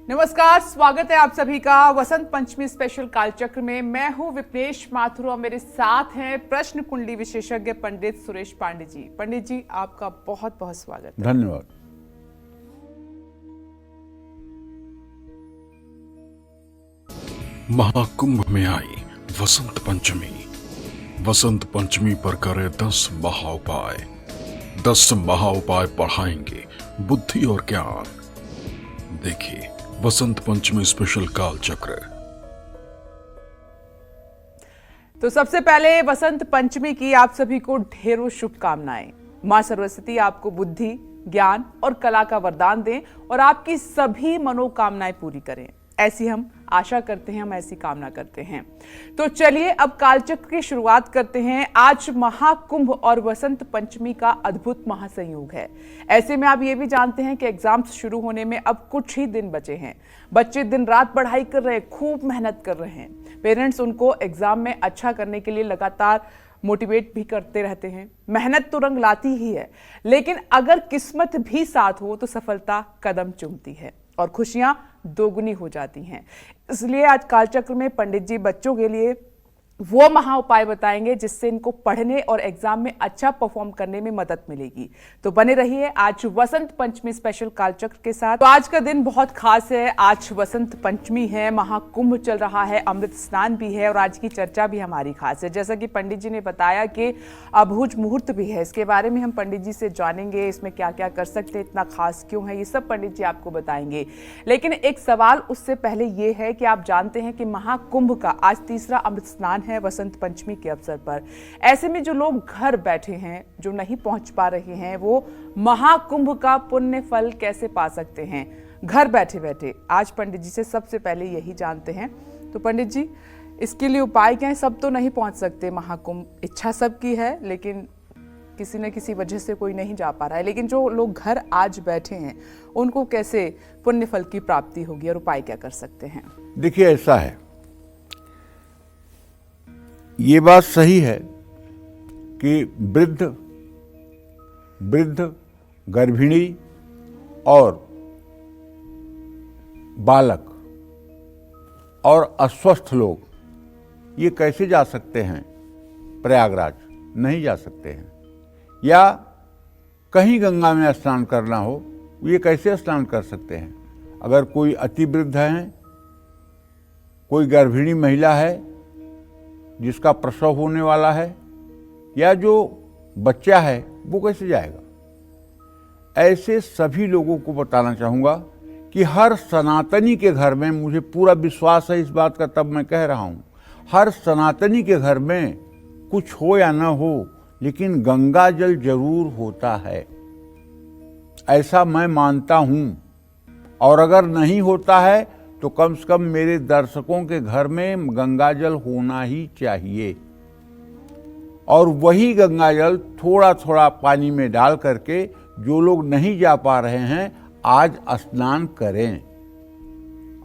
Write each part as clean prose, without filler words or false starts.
नमस्कार, स्वागत है आप सभी का वसंत पंचमी स्पेशल कालचक्र में। मैं हूं विपनेश माथुर और मेरे साथ हैं प्रश्न कुंडली विशेषज्ञ पंडित सुरेश पांडे जी। पंडित जी, आपका बहुत बहुत स्वागत है। धन्यवाद। महाकुंभ में आई वसंत पंचमी। वसंत पंचमी पर करे 10 महाउपाय। 10 महाउपाय पढ़ाएंगे बुद्धि और ज्ञान। देखिए वसंत पंचमी स्पेशल काल चक्र। तो सबसे पहले वसंत पंचमी की आप सभी को ढेरों शुभकामनाएं। मां सरस्वती आपको बुद्धि, ज्ञान और कला का वरदान दें और आपकी सभी मनोकामनाएं पूरी करें, ऐसी हम आशा करते हैं, हम ऐसी कामना करते हैं। तो चलिए अब कालचक्र की शुरुआत करते हैं। आज महाकुंभ और वसंत पंचमी का अद्भुत महासंयोग है। ऐसे में आप ये भी जानते हैं कि एग्जाम्स शुरू होने में अब कुछ ही दिन बचे हैं। बच्चे दिन रात पढ़ाई कर रहे हैं, खूब मेहनत कर रहे हैं। पेरेंट्स उनको एग्जाम में अच्छा करने के लिए लगातार मोटिवेट भी करते रहते हैं। मेहनत तो रंग लाती ही है, लेकिन अगर किस्मत भी साथ हो तो सफलता कदम चूमती है और खुशियां दोगुनी हो जाती हैं। इसलिए आज कालचक्र में पंडित जी बच्चों के लिए वो महा उपाय बताएंगे जिससे इनको पढ़ने और एग्जाम में अच्छा परफॉर्म करने में मदद मिलेगी। तो बने रहिए आज वसंत पंचमी स्पेशल कालचक्र के साथ। तो आज का दिन बहुत खास है। आज वसंत पंचमी है, महाकुंभ चल रहा है, अमृत स्नान भी है और आज की चर्चा भी हमारी खास है। जैसा कि पंडित जी ने बताया कि अभूज मुहूर्त भी है, इसके बारे में हम पंडित जी से जानेंगे। इसमें क्या क्या कर सकते हैं, इतना खास क्यों है, ये सब पंडित जी आपको बताएंगे। लेकिन एक सवाल उससे पहले ये है कि आप जानते हैं कि महाकुंभ का आज तीसरा अमृत स्नान है वसंत पंचमी के अवसर पर। ऐसे में जो लोग घर बैठे हैं, जो नहीं पहुंच पा रहे हैं, वो महाकुंभ का पुण्य फल कैसे पा सकते हैं घर बैठे बैठे? आज पंडित जी से सबसे पहले यही जानते हैं। तो पंडित जी, इसके लिए उपाय क्या है? सब तो नहीं पहुंच सकते महाकुंभ, इच्छा सबकी है, लेकिन किसी न किसी वजह से कोई नहीं जा पा रहा है। लेकिन जो लोग घर आज बैठे हैं, उनको कैसे पुण्य फल की प्राप्ति होगी और उपाय क्या कर सकते हैं? देखिए, ऐसा है, ये बात सही है कि वृद्ध, गर्भिणी और बालक और अस्वस्थ लोग ये कैसे जा सकते हैं प्रयागराज? नहीं जा सकते हैं। या कहीं गंगा में स्नान करना हो, ये कैसे स्नान कर सकते हैं? अगर कोई अति वृद्ध है, कोई गर्भिणी महिला है जिसका प्रसव होने वाला है, या जो बच्चा है, वो कैसे जाएगा? ऐसे सभी लोगों को बताना चाहूँगा कि हर सनातनी के घर में, मुझे पूरा विश्वास है इस बात का, तब मैं कह रहा हूँ, हर सनातनी के घर में कुछ हो या न हो, लेकिन गंगा जल जरूर होता है, ऐसा मैं मानता हूँ। और अगर नहीं होता है तो कम से कम मेरे दर्शकों के घर में गंगा जल होना ही चाहिए। और वही गंगा जल थोड़ा थोड़ा पानी में डाल करके जो लोग नहीं जा पा रहे हैं, आज स्नान करें।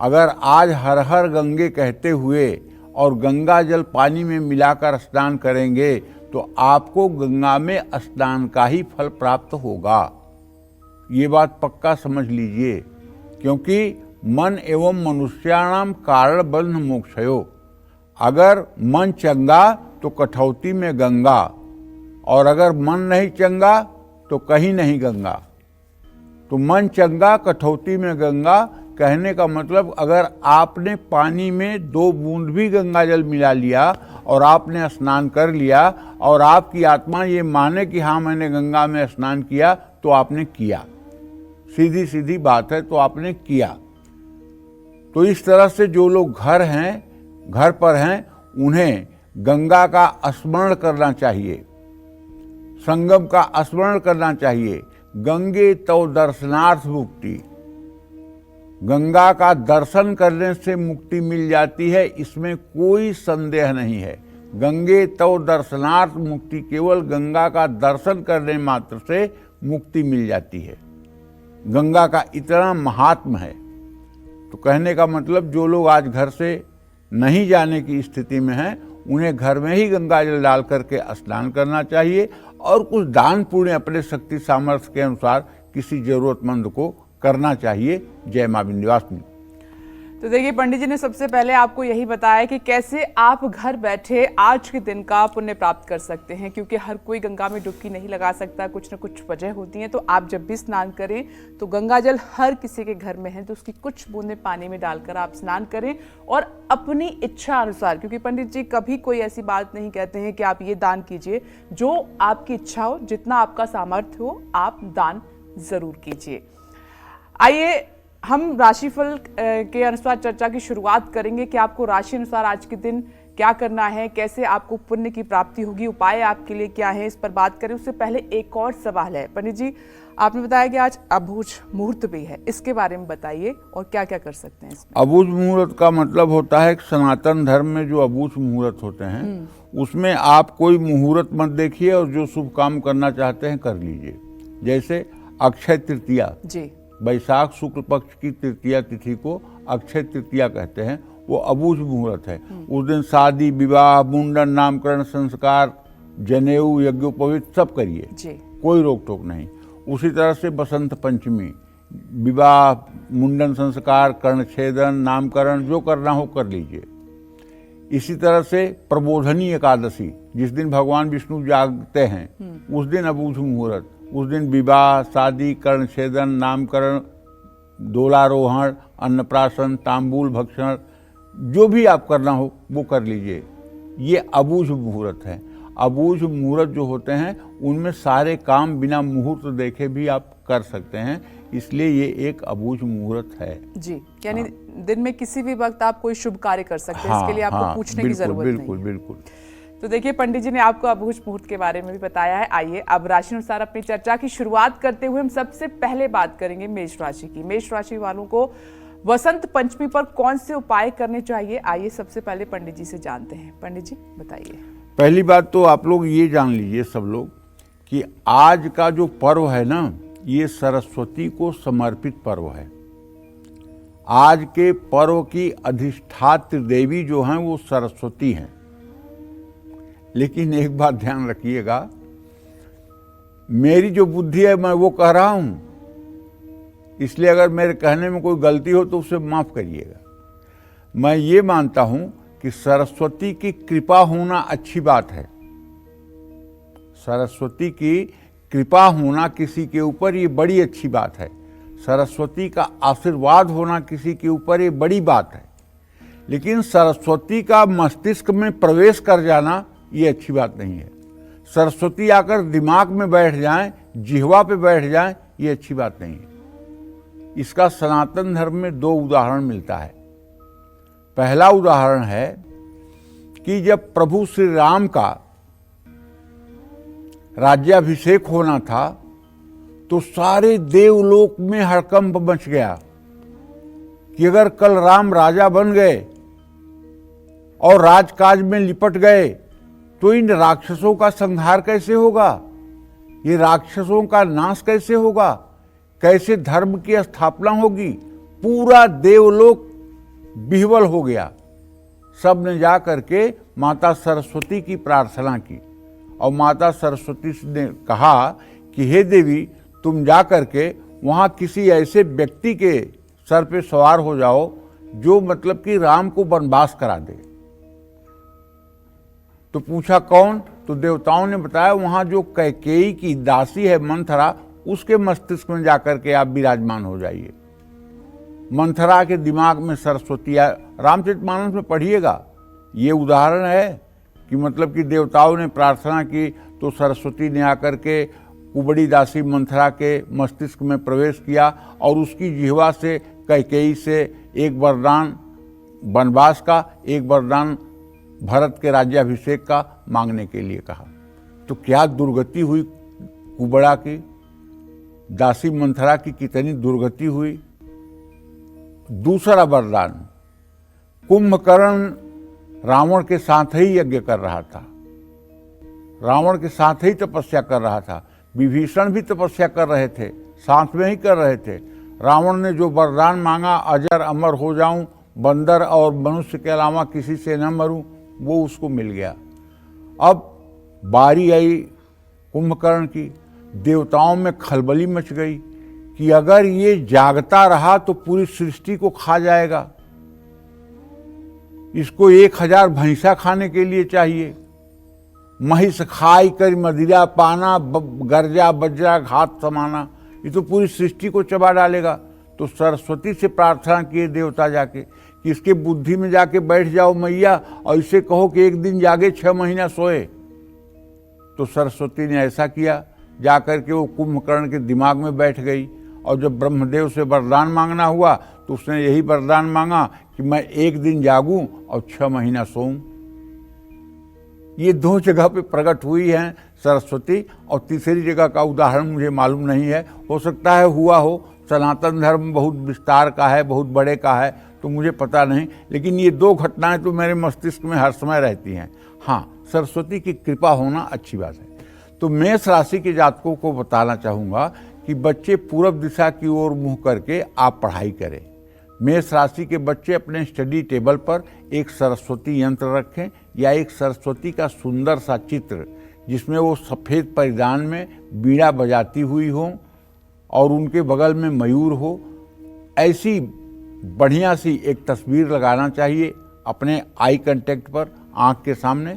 अगर आज हर हर गंगे कहते हुए और गंगा जल पानी में मिलाकर स्नान करेंगे तो आपको गंगा में स्नान का ही फल प्राप्त होगा। ये बात पक्का समझ लीजिए, क्योंकि मन एवं मनुष्याणाम कारण बंध मोक्षयो। अगर मन चंगा तो कठौती में गंगा, और अगर मन नहीं चंगा तो कहीं नहीं गंगा। तो मन चंगा, कठौती में गंगा कहने का मतलब, अगर आपने पानी में 2 बूंद भी गंगा जल मिला लिया और आपने स्नान कर लिया और आपकी आत्मा ये माने कि हाँ मैंने गंगा में स्नान किया, तो आपने किया। सीधी सीधी बात है, तो आपने किया। तो इस तरह से जो लोग घर पर हैं, उन्हें गंगा का स्मरण करना चाहिए, संगम का स्मरण करना चाहिए। गंगे तो दर्शनार्थ मुक्ति, गंगा का दर्शन करने से मुक्ति मिल जाती है, इसमें कोई संदेह नहीं है। गंगे तो दर्शनार्थ मुक्ति, केवल गंगा का दर्शन करने मात्र से मुक्ति मिल जाती है। गंगा का इतना महात्म है। तो कहने का मतलब, जो लोग आज घर से नहीं जाने की स्थिति में हैं, उन्हें घर में ही गंगा जल डाल करके स्नान करना चाहिए और कुछ दान पुण्य अपने शक्ति सामर्थ्य के अनुसार किसी जरूरतमंद को करना चाहिए। जय मां विंध्यवासिनी। तो देखिए पंडित जी ने सबसे पहले आपको यही बताया कि कैसे आप घर बैठे आज के दिन का पुण्य प्राप्त कर सकते हैं, क्योंकि हर कोई गंगा में डुबकी नहीं लगा सकता, कुछ न कुछ वजह होती है। तो आप जब भी स्नान करें तो गंगा जल हर किसी के घर में है, तो उसकी कुछ बूंदें पानी में डालकर आप स्नान करें और अपनी इच्छा अनुसार, क्योंकि पंडित जी कभी कोई ऐसी बात नहीं कहते हैं कि आप ये दान कीजिए, जो आपकी इच्छा हो, जितना आपका सामर्थ्य हो आप दान जरूर कीजिए। आइए हम राशिफल के अनुसार चर्चा की शुरुआत करेंगे कि आपको राशि अनुसार आज के दिन क्या करना है, कैसे आपको पुण्य की प्राप्ति होगी, उपाय आपके लिए क्या है, इस पर बात करें। उससे पहले एक और सवाल है पंडित जी, आपने बताया कि आज अबूझ मुहूर्त भी है, इसके बारे में बताइए और क्या क्या कर सकते हैं इसमें। अबूझ मुहूर्त का मतलब होता है कि सनातन धर्म में जो अबूझ मुहूर्त होते हैं उसमें आप कोई मुहूर्त मत देखिए और जो शुभ काम करना चाहते हैं कर लीजिए। जैसे अक्षय तृतीया जी, वैशाख शुक्ल पक्ष की तृतीया तिथि को अक्षय तृतीया कहते हैं, वो अबूझ मुहूर्त है। उस दिन शादी, विवाह, मुंडन, नामकरण, संस्कार, जनेऊ, यज्ञोपवीत सब करिए जी, कोई रोक टोक नहीं। उसी तरह से बसंत पंचमी, विवाह, मुंडन, संस्कार, कर्णछेदन, नामकरण जो करना हो कर लीजिए। इसी तरह से प्रबोधनी एकादशी, जिस दिन भगवान विष्णु जागते हैं उस दिन अबूझ मुहूर्त, उस दिन विवाह, शादी, कर्णछेदन, नामकरण, डोलारोहण, अन्नप्राशन, तांबूल भक्षण जो भी आप करना हो वो कर लीजिए। ये अबूझ मुहूर्त है। अबूझ मुहूर्त जो होते हैं उनमें सारे काम बिना मुहूर्त देखे भी आप कर सकते हैं, इसलिए ये एक अबूझ मुहूर्त है जी। यानी दिन में किसी भी वक्त आप कोई शुभ कार्य कर सकते हैं, इसके लिए आपको पूछने की जरूरत नहीं। बिल्कुल बिल्कुल। तो देखिए पंडित जी ने आपको अबूझ मुहूर्त के बारे में भी बताया है। आइए अब राशि अनुसार अपनी चर्चा की शुरुआत करते हुए हम सबसे पहले बात करेंगे मेष राशि की। मेष राशि वालों को वसंत पंचमी पर कौन से उपाय करने चाहिए, आइए सबसे पहले पंडित जी से जानते हैं। पंडित जी बताइए। पहली बात तो आप लोग ये जान लीजिए सब लोग कि आज का जो पर्व है ना, ये सरस्वती को समर्पित पर्व है। आज के पर्व की अधिष्ठात्री देवी जो हैं वो सरस्वती हैं। लेकिन एक बात ध्यान रखिएगा, मेरी जो बुद्धि है मैं वो कह रहा हूं, इसलिए अगर मेरे कहने में कोई गलती हो तो उसे माफ करिएगा। मैं ये मानता हूं कि सरस्वती की कृपा होना अच्छी बात है। सरस्वती की कृपा होना किसी के ऊपर ये बड़ी अच्छी बात है। सरस्वती का आशीर्वाद होना किसी के ऊपर ये बड़ी बात है। लेकिन सरस्वती का मस्तिष्क में प्रवेश कर जाना ये अच्छी बात नहीं है। सरस्वती आकर दिमाग में बैठ जाएं, जिह्वा पे बैठ जाएं, ये अच्छी बात नहीं है। इसका सनातन धर्म में दो उदाहरण मिलता है। पहला उदाहरण है कि जब प्रभु श्री राम का राज्याभिषेक होना था तो सारे देवलोक में हड़कंप मच गया कि अगर कल राम राजा बन गए और राजकाज में लिपट गए तो इन राक्षसों का संहार कैसे होगा, ये राक्षसों का नाश कैसे होगा, कैसे धर्म की स्थापना होगी। पूरा देवलोक विह्वल हो गया। सब ने जा करके माता सरस्वती की प्रार्थना की और माता सरस्वती ने कहा कि हे देवी, तुम जा करके वहाँ किसी ऐसे व्यक्ति के सर पे सवार हो जाओ जो मतलब कि राम को वनवास करा दे। तो पूछा कौन, तो देवताओं ने बताया वहाँ जो कैकेयी की दासी है मंथरा, उसके मस्तिष्क में जाकर के आप विराजमान हो जाइए। मंथरा के दिमाग में सरस्वती है। रामचरितमानस में पढ़िएगा, ये उदाहरण है कि मतलब कि देवताओं ने प्रार्थना की तो सरस्वती ने आकर के कुबड़ी दासी मंथरा के मस्तिष्क में प्रवेश किया और उसकी जिह्वा से कैकेयी से एक वरदान वनवास का, एक वरदान भरत के राज्याभिषेक का मांगने के लिए कहा। तो क्या दुर्गति हुई कुबड़ा की, दासी मंथरा की कितनी दुर्गति हुई। दूसरा वरदान, कुंभकर्ण रावण के साथ ही यज्ञ कर रहा था, रावण के साथ ही तपस्या कर रहा था, विभीषण भी तपस्या कर रहे थे, साथ में ही कर रहे थे। रावण ने जो वरदान मांगा, अजर अमर हो जाऊं, बंदर और मनुष्य के अलावा किसी से न मरूं, वो उसको मिल गया। अब बारी आई कुंभकर्ण की। देवताओं में खलबली मच गई कि अगर ये जागता रहा तो पूरी सृष्टि को खा जाएगा। इसको 1000 भैंसा खाने के लिए चाहिए। महिष खाई कर मदिरा पाना, गर्जा बजरा घात समाना, ये तो पूरी सृष्टि को चबा डालेगा। तो सरस्वती से प्रार्थना किए देवता जाके कि इसके बुद्धि में जाके बैठ जाओ मैया, और इसे कहो कि एक दिन जागे 6 महीना सोए। तो सरस्वती ने ऐसा किया, जाकर के वो कुंभकर्ण के दिमाग में बैठ गई। और जब ब्रह्मदेव से वरदान मांगना हुआ तो उसने यही वरदान मांगा कि मैं एक दिन जागूं और 6 महीना सोऊं। ये 2 जगह पे प्रकट हुई हैं सरस्वती, और तीसरी जगह का उदाहरण मुझे मालूम नहीं है, हो सकता है हुआ हो। सनातन धर्म बहुत विस्तार का है, बहुत बड़े का है, तो मुझे पता नहीं, लेकिन ये 2 घटनाएं तो मेरे मस्तिष्क में हर समय रहती हैं। हाँ, सरस्वती की कृपा होना अच्छी बात है। तो मेष राशि के जातकों को बताना चाहूँगा कि बच्चे पूर्व दिशा की ओर मुँह करके आप पढ़ाई करें। मेष राशि के बच्चे अपने स्टडी टेबल पर एक सरस्वती यंत्र रखें, या एक सरस्वती का सुंदर सा चित्र जिसमें वो सफ़ेद परिधान में बीड़ा बजाती हुई हो और उनके बगल में मयूर हो, ऐसी बढ़िया सी एक तस्वीर लगाना चाहिए अपने आई कांटेक्ट पर, आँख के सामने।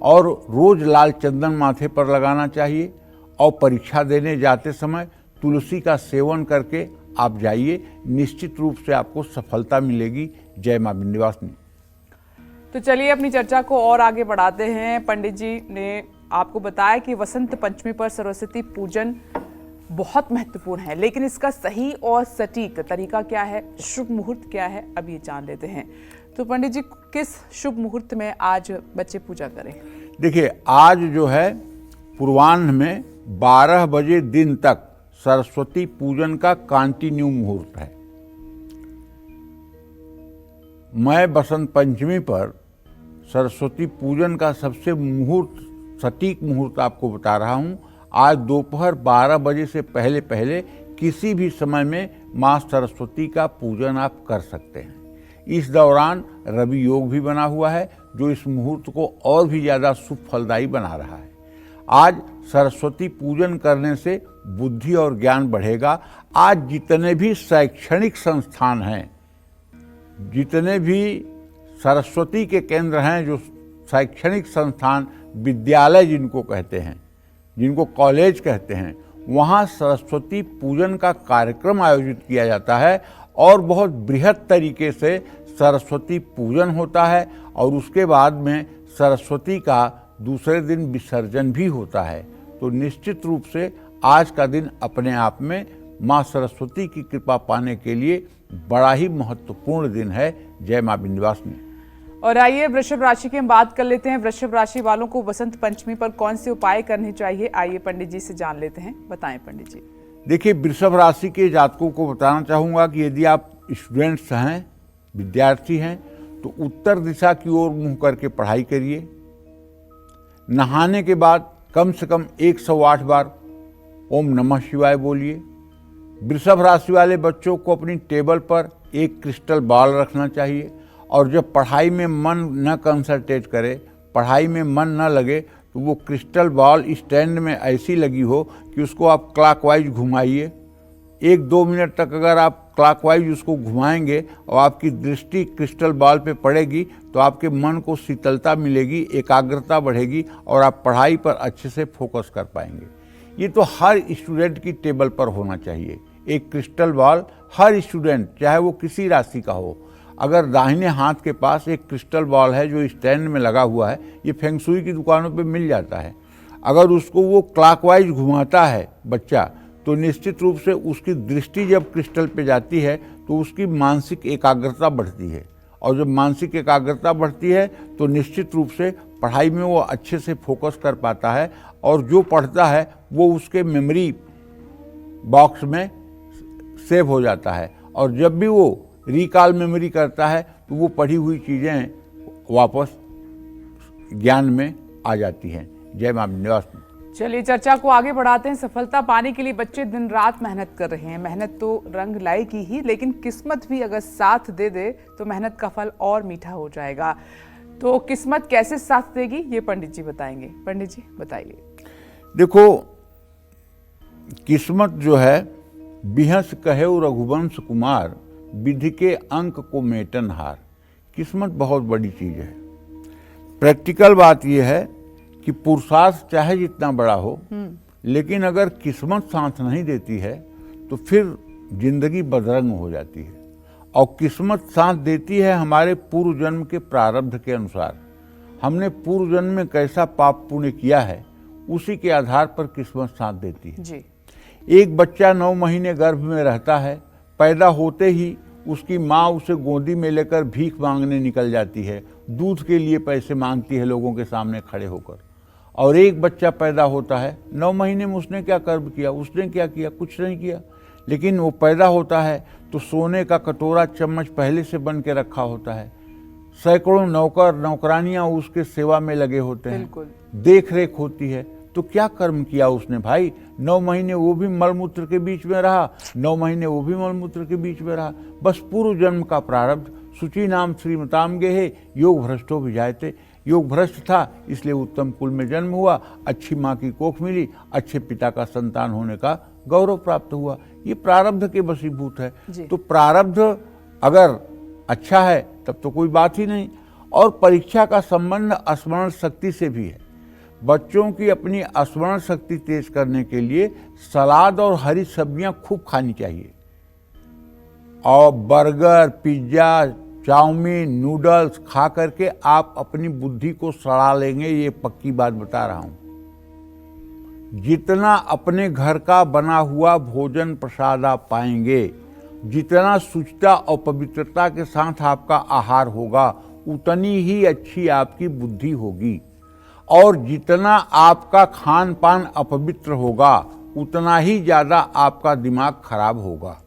और रोज़ लाल चंदन माथे पर लगाना चाहिए। और परीक्षा देने जाते समय तुलसी का सेवन करके आप जाइए, निश्चित रूप से आपको सफलता मिलेगी। जय मां विंध्यवासिनी। तो चलिए अपनी चर्चा को और आगे बढ़ाते हैं। पंडित जी ने आपको बताया कि वसंत पंचमी पर सरस्वती पूजन बहुत महत्वपूर्ण है, लेकिन इसका सही और सटीक तरीका क्या है, शुभ मुहूर्त क्या है, अब ये जान लेते हैं। तो पंडित जी, किस शुभ मुहूर्त में आज बच्चे पूजा करें? देखिए, आज जो है पूर्वाह्न में 12 बजे दिन तक सरस्वती पूजन का कंटिन्यू मुहूर्त है। मैं बसंत पंचमी पर सरस्वती पूजन का सबसे सटीक मुहूर्त आपको बता रहा हूं। आज दोपहर 12 बजे से पहले पहले किसी भी समय में माँ सरस्वती का पूजन आप कर सकते हैं। इस दौरान रवि योग भी बना हुआ है, जो इस मुहूर्त को और भी ज़्यादा शुभ फलदायी बना रहा है। आज सरस्वती पूजन करने से बुद्धि और ज्ञान बढ़ेगा। आज जितने भी शैक्षणिक संस्थान हैं, जितने भी सरस्वती के केंद्र हैं, जो शैक्षणिक संस्थान, विद्यालय जिनको कहते हैं, जिनको कॉलेज कहते हैं, वहाँ सरस्वती पूजन का कार्यक्रम आयोजित किया जाता है और बहुत बृहद तरीके से सरस्वती पूजन होता है। और उसके बाद में सरस्वती का दूसरे दिन विसर्जन भी होता है। तो निश्चित रूप से आज का दिन अपने आप में माँ सरस्वती की कृपा पाने के लिए बड़ा ही महत्वपूर्ण दिन है। जय माँ विंध्यवासिनी। और आइए वृषभ राशि की हम बात कर लेते हैं। वृषभ राशि वालों को वसंत पंचमी पर कौन से उपाय करने चाहिए, आइए पंडित जी से जान लेते हैं। बताएं पंडित जी। देखिए, वृषभ राशि के जातकों को बताना चाहूँगा कि यदि आप स्टूडेंट्स हैं, विद्यार्थी हैं, तो उत्तर दिशा की ओर मुँह करके पढ़ाई करिए। नहाने के बाद कम से कम 108 बार ओम नमः शिवाय बोलिए। वृषभ राशि वाले बच्चों को अपनी टेबल पर एक क्रिस्टल बॉल रखना चाहिए, और जब पढ़ाई में मन न कंसंट्रेट करे, पढ़ाई में मन न लगे, तो वो क्रिस्टल बॉल स्टैंड में ऐसी लगी हो कि उसको आप क्लॉकवाइज घुमाइए। 1-2 मिनट तक अगर आप क्लॉकवाइज उसको घुमाएंगे और आपकी दृष्टि क्रिस्टल बॉल पे पड़ेगी, तो आपके मन को शीतलता मिलेगी, एकाग्रता बढ़ेगी और आप पढ़ाई पर अच्छे से फोकस कर पाएंगे। ये तो हर स्टूडेंट की टेबल पर होना चाहिए। एक क्रिस्टल बॉल हर स्टूडेंट, चाहे वो किसी राशि का हो, अगर दाहिने हाथ के पास एक क्रिस्टल बॉल है जो स्टैंड में लगा हुआ है, ये फेंगशुई की दुकानों पे मिल जाता है, अगर उसको वो क्लॉकवाइज घुमाता है बच्चा, तो निश्चित रूप से उसकी दृष्टि जब क्रिस्टल पे जाती है तो उसकी मानसिक एकाग्रता बढ़ती है, और जब मानसिक एकाग्रता बढ़ती है तो निश्चित रूप से पढ़ाई में वो अच्छे से फोकस कर पाता है, और जो पढ़ता है वो उसके मेमोरी बॉक्स में सेव हो जाता है, और जब भी वो रिकॉल मेमोरी करता है तो वो पढ़ी हुई चीज़ें वापस ज्ञान में आ जाती हैं। जय मां विंध्यवासिनी। चलिए चर्चा को आगे बढ़ाते हैं। सफलता पाने के लिए बच्चे दिन रात मेहनत कर रहे हैं। मेहनत तो रंग लाएगी ही, लेकिन किस्मत भी अगर साथ दे दे तो मेहनत का फल और मीठा हो जाएगा। तो किस्मत कैसे साथ देगी, ये पंडित जी बताएंगे। पंडित जी बताइए। देखो, किस्मत जो है, बिहस कहे रघुवंश कुमार, विधि के अंक को मेटन हार। किस्मत बहुत बड़ी चीज है। प्रैक्टिकल बात यह है कि पुरुषार्थ चाहे जितना बड़ा हो, लेकिन अगर किस्मत साथ नहीं देती है तो फिर जिंदगी बदरंग हो जाती है। और किस्मत साथ देती है हमारे पूर्व जन्म के प्रारब्ध के अनुसार। हमने पूर्व जन्म में कैसा पाप पुण्य किया है, उसी के आधार पर किस्मत साथ देती है जी। एक बच्चा 9 महीने गर्भ में रहता है, पैदा होते ही उसकी माँ उसे गोदी में लेकर भीख मांगने निकल जाती है, दूध के लिए पैसे मांगती है लोगों के सामने खड़े होकर। और एक बच्चा पैदा होता है, 9 महीने में उसने क्या कर्म किया, उसने क्या किया, कुछ नहीं किया, लेकिन वो पैदा होता है तो सोने का कटोरा चम्मच पहले से बन के रखा होता है, सैकड़ों नौकर नौकरानियां उसके सेवा में लगे होते हैं, देख रेख होती है। तो क्या कर्म किया उसने भाई? 9 महीने वो भी मलमूत्र के बीच में रहा, 9 महीने वो भी मलमूत्र के बीच में रहा। बस पूर्व जन्म का प्रारब्ध। शुचि नाम श्रीमताम गेहे योग भ्रष्टो विजायते। योग भ्रष्ट था इसलिए उत्तम कुल में जन्म हुआ, अच्छी माँ की कोख मिली, अच्छे पिता का संतान होने का गौरव प्राप्त हुआ। ये प्रारब्ध के वशीभूत है। तो प्रारब्ध अगर अच्छा है तब तो कोई बात ही नहीं। और परीक्षा का संबंध स्मरण शक्ति से भी है। बच्चों की अपनी स्मरण शक्ति तेज करने के लिए सलाद और हरी सब्जियां खूब खानी चाहिए। और बर्गर, पिज्जा, चाउमीन, नूडल्स खा करके आप अपनी बुद्धि को सड़ा लेंगे, ये पक्की बात बता रहा हूं। जितना अपने घर का बना हुआ भोजन प्रसाद आप पाएंगे, जितना शुचिता और पवित्रता के साथ आपका आहार होगा, उतनी ही अच्छी आपकी बुद्धि होगी। और जितना आपका खान पान अपवित्र होगा, उतना ही ज्यादा आपका दिमाग खराब होगा।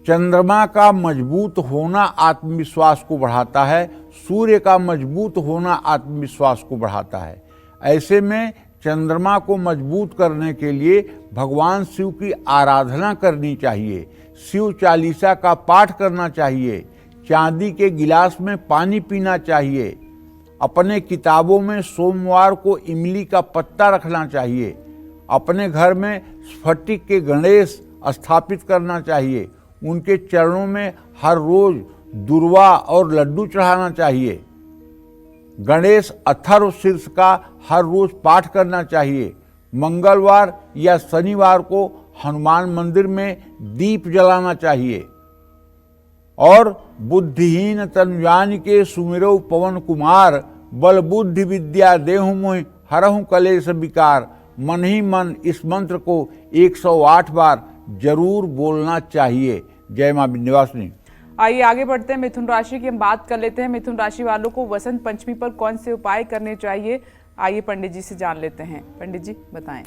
चंद्रमा का मजबूत होना आत्मविश्वास को बढ़ाता है, सूर्य का मजबूत होना आत्मविश्वास को बढ़ाता है। ऐसे में चंद्रमा को मजबूत करने के लिए भगवान शिव की आराधना करनी चाहिए, शिव चालीसा का पाठ करना चाहिए, चांदी के गिलास में पानी पीना चाहिए, अपने किताबों में सोमवार को इमली का पत्ता रखना चाहिए, अपने घर में स्फटिक के गणेश स्थापित करना चाहिए, उनके चरणों में हर रोज दुर्वा और लड्डू चढ़ाना चाहिए, गणेश अथर्व शीर्ष का हर रोज पाठ करना चाहिए, मंगलवार या शनिवार को हनुमान मंदिर में दीप जलाना चाहिए। और बुद्धिहीन तनुजान के सुमिरो पवन कुमार, बल बुद्धि विद्या देहु मोहि हरहु कलेश विकार। मन ही मन इस मंत्र को 108 बार जरूर बोलना चाहिए। जय मां विंध्यवासिनी। आइए आगे बढ़ते हैं, मिथुन राशि की हम बात कर लेते हैं। मिथुन राशि वालों को वसंत पंचमी पर कौन से उपाय करने चाहिए, आइए पंडित जी से जान लेते हैं। पंडित जी बताएं।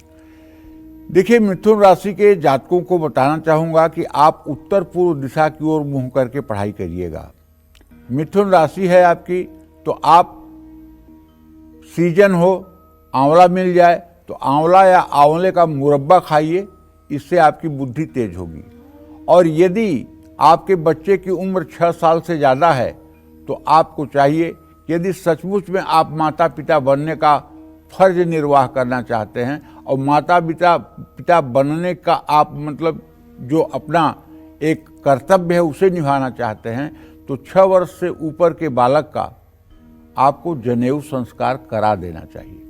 देखिए, मिथुन राशि के जातकों को बताना चाहूंगा कि आप उत्तर पूर्व दिशा की ओर मुंह करके पढ़ाई करिएगा। मिथुन राशि है आपकी, तो आप सीजन हो, आंवला मिल जाए तो आंवला या आंवले का मुरब्बा खाइए, इससे आपकी बुद्धि तेज होगी। और यदि आपके बच्चे की उम्र 6 साल से ज़्यादा है तो आपको चाहिए, यदि सचमुच में आप माता पिता बनने का फर्ज निर्वाह करना चाहते हैं और माता पिता बनने का आप मतलब जो अपना एक कर्तव्य है उसे निभाना चाहते हैं, तो 6 वर्ष से ऊपर के बालक का आपको जनेऊ संस्कार करा देना चाहिए।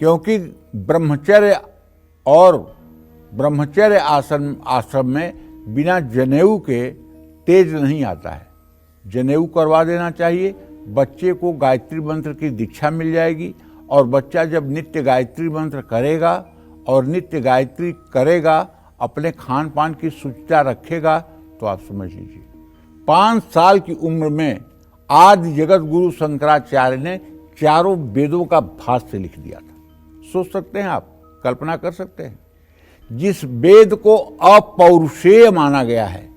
क्योंकि ब्रह्मचर्य और ब्रह्मचर्य आश्रम में बिना जनेऊ के तेज नहीं आता है। जनेऊ करवा देना चाहिए। बच्चे को गायत्री मंत्र की दीक्षा मिल जाएगी और बच्चा जब नित्य गायत्री मंत्र करेगा और नित्य गायत्री करेगा, अपने खान पान की शुचिता रखेगा, तो आप समझ लीजिए 5 साल की उम्र में आदि जगत गुरु शंकराचार्य ने चारों वेदों का भाष्य लिख दिया था। सोच सकते हैं आप, कल्पना कर सकते हैं। जिस वेद को अपौरुषेय माना गया है,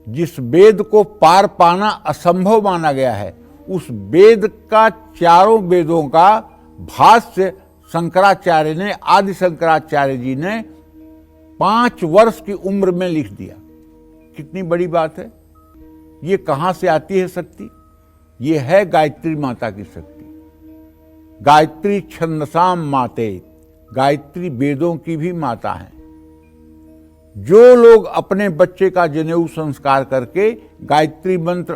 जिस वेद को पार पाना असंभव माना गया है, उस वेद का चारों वेदों का भाष्य शंकराचार्य ने, आदि शंकराचार्य जी ने 5 वर्ष की उम्र में लिख दिया। कितनी बड़ी बात है। ये कहां से आती है शक्ति? ये है गायत्री माता की शक्ति। गायत्री छंदसाम माते, गायत्री वेदों की भी माता है। जो लोग अपने बच्चे का जनेऊ संस्कार करके गायत्री मंत्र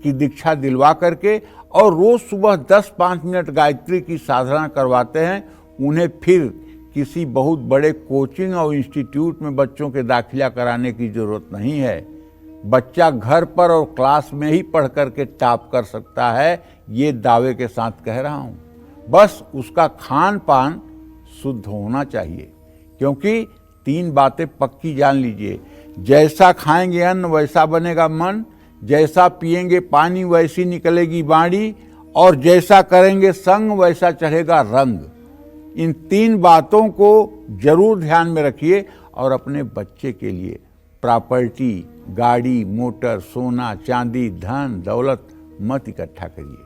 की दीक्षा दिलवा करके और रोज सुबह 10-5 मिनट गायत्री की साधना करवाते हैं, उन्हें फिर किसी बहुत बड़े कोचिंग और इंस्टीट्यूट में बच्चों के दाखिला कराने की जरूरत नहीं है। बच्चा घर पर और क्लास में ही पढ़ करके टॉप कर सकता है, ये दावे के साथ कह रहा हूं। बस उसका खान पान शुद्ध होना चाहिए, क्योंकि 3 बातें पक्की जान लीजिए। जैसा खाएंगे अन्न वैसा बनेगा मन, जैसा पिएंगे पानी वैसी निकलेगी बाणी, और जैसा करेंगे संग वैसा चढ़ेगा रंग। इन 3 बातों को जरूर ध्यान में रखिए और अपने बच्चे के लिए प्रॉपर्टी, गाड़ी, मोटर, सोना, चांदी, धन, दौलत मत इकट्ठा करिए।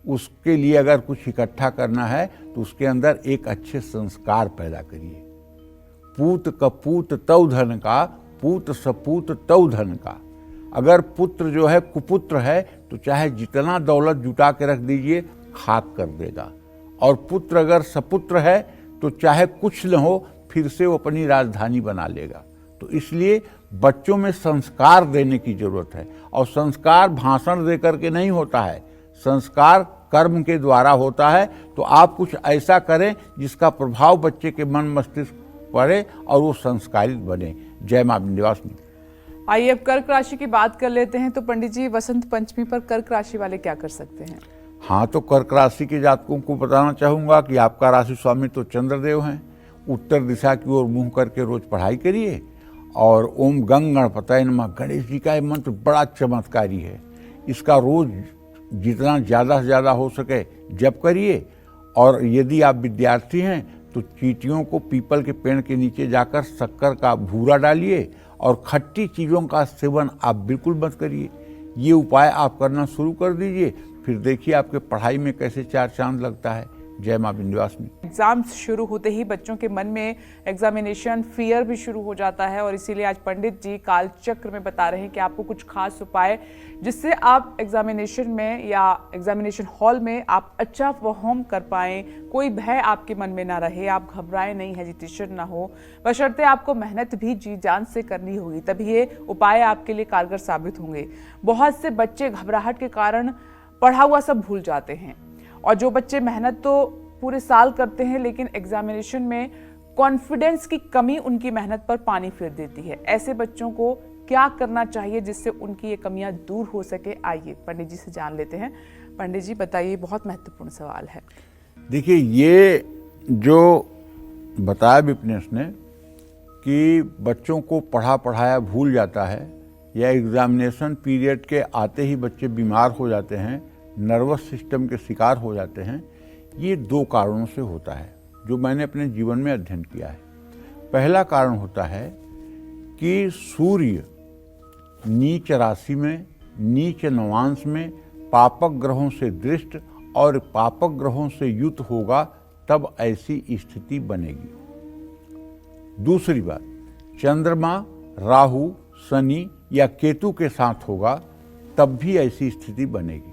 उसके लिए अगर कुछ इकट्ठा करना है तो उसके अंदर एक अच्छे संस्कार पैदा करिए। पूत कपूत तौ धन का, पूत सपूत तौ धन का। अगर पुत्र जो है कुपुत्र है तो चाहे जितना दौलत जुटा के रख दीजिए, खाक कर देगा। और पुत्र अगर सपुत्र है तो चाहे कुछ न हो, फिर से वो अपनी राजधानी बना लेगा। तो इसलिए बच्चों में संस्कार देने की जरूरत है, और संस्कार भाषण दे करके नहीं होता है, संस्कार कर्म के द्वारा होता है। तो आप कुछ ऐसा करें जिसका प्रभाव बच्चे के मन मस्तिष्क पड़े और वो संस्कारित बने। जय मां विंध्यवासिनी। आइए अब कर्क राशि की बात कर लेते हैं। तो पंडित जी, वसंत पंचमी पर कर्क राशि वाले क्या कर सकते हैं? हाँ, तो कर्क राशि के जातकों को बताना चाहूंगा कि आपका राशि स्वामी तो चंद्रदेव हैं। उत्तर दिशा की ओर मुंह करके रोज पढ़ाई करिए, और ओम गंग गणपतये नमः, गणेश जी का ये मंत्र बड़ा चमत्कारी है। इसका रोज जितना ज़्यादा से ज़्यादा हो सके जप करिए। और यदि आप विद्यार्थी हैं तो चींटियों को पीपल के पेड़ के नीचे जाकर शक्कर का भूरा डालिए, और खट्टी चीज़ों का सेवन आप बिल्कुल मत करिए। ये उपाय आप करना शुरू कर दीजिए, फिर देखिए आपके पढ़ाई में कैसे 4 चांद लगता है। जय मां विंध्यवासिनी। एग्जाम्स शुरू होते ही बच्चों के मन में एग्जामिनेशन फियर भी शुरू हो जाता है, और इसीलिए आज पंडित जी काल चक्र में बता रहे हैं कि आपको कुछ खास उपाय जिससे आप एग्जामिनेशन में या एग्जामिनेशन हॉल में आप अच्छा परफॉर्म कर पाएं, कोई भय आपके मन में ना रहे, आप घबराएं नहीं, हेजिटेशन ना हो, बशर्ते आपको मेहनत भी जी जान से करनी होगी, तभी ये उपाय आपके लिए कारगर साबित होंगे। बहुत से बच्चे घबराहट के कारण पढ़ा हुआ सब भूल जाते हैं, और जो बच्चे मेहनत तो पूरे साल करते हैं लेकिन एग्जामिनेशन में कॉन्फिडेंस की कमी उनकी मेहनत पर पानी फेर देती है। ऐसे बच्चों को क्या करना चाहिए जिससे उनकी ये कमियां दूर हो सके? आइए पंडित जी से जान लेते हैं। पंडित जी बताइए, बहुत महत्वपूर्ण सवाल है। देखिए, ये जो बताया विपनेश ने कि बच्चों को पढ़ा पढ़ाया भूल जाता है, या एग्जामिनेशन पीरियड के आते ही बच्चे बीमार हो जाते हैं, नर्वस सिस्टम के शिकार हो जाते हैं, ये 2 कारणों से होता है जो मैंने अपने जीवन में अध्ययन किया है। पहला कारण होता है कि सूर्य नीच राशि में, नीच नवांश में पापक ग्रहों से दृष्ट और पापक ग्रहों से युत होगा, तब ऐसी स्थिति बनेगी। दूसरी बात, चंद्रमा राहु, शनि या केतु के साथ होगा, तब भी ऐसी स्थिति बनेगी।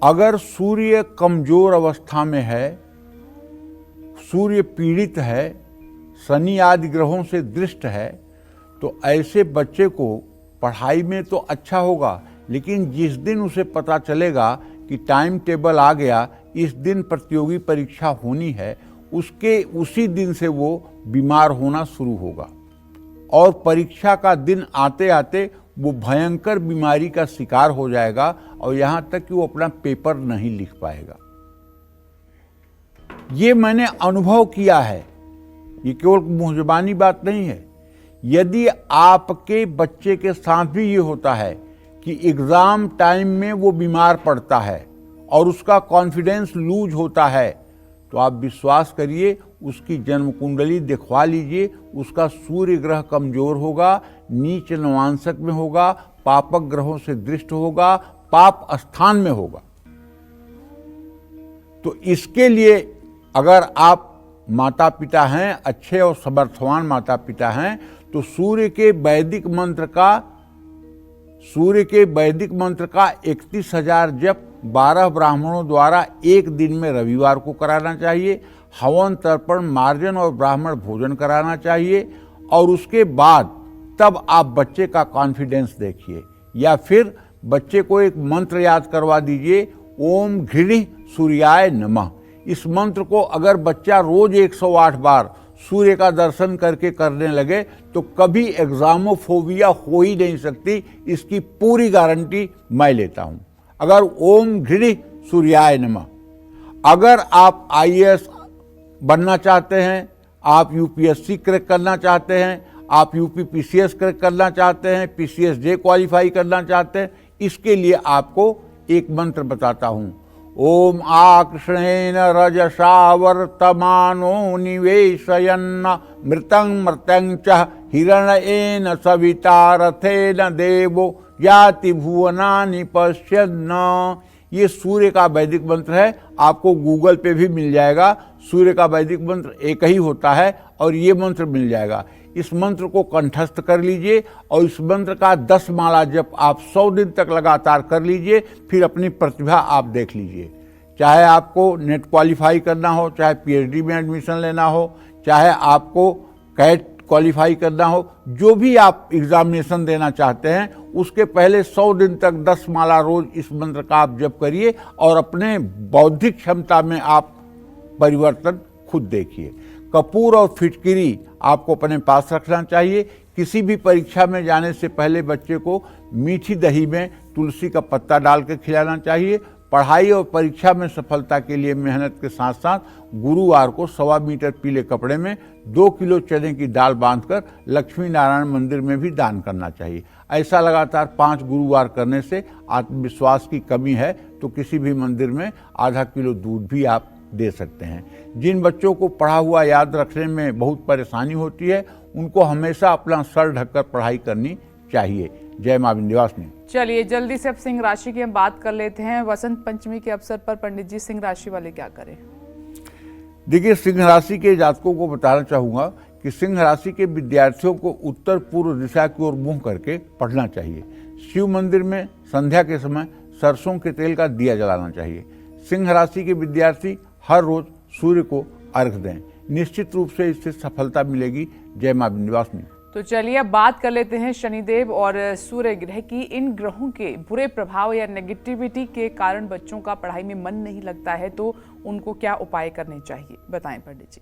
अगर सूर्य कमजोर अवस्था में है, सूर्य पीड़ित है, शनि आदि ग्रहों से दृष्ट है, तो ऐसे बच्चे को पढ़ाई में तो अच्छा होगा, लेकिन जिस दिन उसे पता चलेगा कि टाइम टेबल आ गया, इस दिन प्रतियोगी परीक्षा होनी है, उसके उसी दिन से वो बीमार होना शुरू होगा, और परीक्षा का दिन आते आते वो भयंकर बीमारी का शिकार हो जाएगा, और यहां तक कि वो अपना पेपर नहीं लिख पाएगा। ये मैंने अनुभव किया है, ये केवल मुंहजबानी बात नहीं है। यदि आपके बच्चे के साथ भी ये होता है कि एग्जाम टाइम में वो बीमार पड़ता है और उसका कॉन्फिडेंस लूज होता है, तो आप विश्वास करिए, उसकी जन्म कुंडली दिखवा लीजिए। उसका सूर्य ग्रह कमजोर होगा, नीच नवांशक में होगा, पापक ग्रहों से दृष्ट होगा, पाप स्थान में होगा। तो इसके लिए अगर आप माता पिता हैं, अच्छे और समर्थवान माता पिता हैं, तो सूर्य के वैदिक मंत्र का 31,000 जप 12 ब्राह्मणों द्वारा एक दिन में रविवार को कराना चाहिए। हवन तर्पण मार्जन और ब्राह्मण भोजन कराना चाहिए और उसके बाद तब आप बच्चे का कॉन्फिडेंस देखिए। या फिर बच्चे को एक मंत्र याद करवा दीजिए, ओम घृणि सूर्याय नमः। इस मंत्र को अगर बच्चा रोज 108 बार सूर्य का दर्शन करके करने लगे तो कभी एग्जामोफोबिया हो ही नहीं सकती, इसकी पूरी गारंटी मैं लेता हूं। अगर ओम घृणि सूर्याय नमः, अगर आप आईएएस बनना चाहते हैं, आप यूपीएससी क्रैक करना चाहते हैं, आप यूपीपीसीएस क्रैक करना चाहते हैं, पीसीएसजे क्वालिफाई करना चाहते हैं, इसके लिए आपको एक मंत्र बताता हूं। ओम आकृष्णेन रजसा वर्तमानो निवेशयन्न मृतं मृतं च हिरण्येन सविता रथेन देवो याति भुवनानि पश्यन्न। ये सूर्य का वैदिक मंत्र है, आपको गूगल पे भी मिल जाएगा। सूर्य का वैदिक मंत्र एक ही होता है और ये मंत्र मिल जाएगा। इस मंत्र को कंठस्थ कर लीजिए और इस मंत्र का 10 माला जप आप 100 दिन तक लगातार कर लीजिए, फिर अपनी प्रतिभा आप देख लीजिए। चाहे आपको नेट क्वालिफाई करना हो, चाहे पीएचडी में एडमिशन लेना हो, चाहे आपको कैट क्वालिफाई करना हो, जो भी आप एग्जामिनेशन देना चाहते हैं, उसके पहले 100 दिन तक 10 माला रोज इस मंत्र का आप जप करिए और अपने बौद्धिक क्षमता में आप परिवर्तन खुद देखिए। कपूर और फिटकिरी आपको अपने पास रखना चाहिए। किसी भी परीक्षा में जाने से पहले बच्चे को मीठी दही में तुलसी का पत्ता डाल के खिलाना चाहिए। पढ़ाई और परीक्षा में सफलता के लिए मेहनत के साथ साथ गुरुवार को 1.25 मीटर पीले कपड़े में 2 किलो चने की दाल बांधकर लक्ष्मी नारायण मंदिर में भी दान करना चाहिए। ऐसा लगातार 5 गुरुवार करने से आत्मविश्वास की कमी है तो किसी भी मंदिर में आधा किलो दूध भी आप दे सकते हैं। जिन बच्चों को पढ़ा हुआ याद रखने में बहुत परेशानी होती है, उनको हमेशा अपना सर ढककर पढ़ाई करनी चाहिए। जय मां विंध्यवासिनी। चलिए जल्दी से अब सिंह राशि की हम बात कर लेते हैं। वसंत पंचमी के अवसर पर पंडित जी सिंह राशि वाले क्या करें? देखिए, सिंह राशि के जातकों को बताना चाहूंगा कि सिंह राशि के विद्यार्थियों को उत्तर पूर्व दिशा की ओर मुंह करके पढ़ना चाहिए। शिव मंदिर में संध्या के समय सरसों के तेल का दिया जलाना चाहिए। सिंह राशि के विद्यार्थी हर रोज सूर्य को अर्घ दें, निश्चित रूप से इससे सफलता मिलेगी। जय मां विंध्यवासिनी। तो चलिए अब बात कर लेते हैं शनिदेव और सूर्य ग्रह की। इन ग्रहों के बुरे प्रभाव या नेगेटिविटी के कारण बच्चों का पढ़ाई में मन नहीं लगता है, तो उनको क्या उपाय करने चाहिए, बताएं पंडित जी।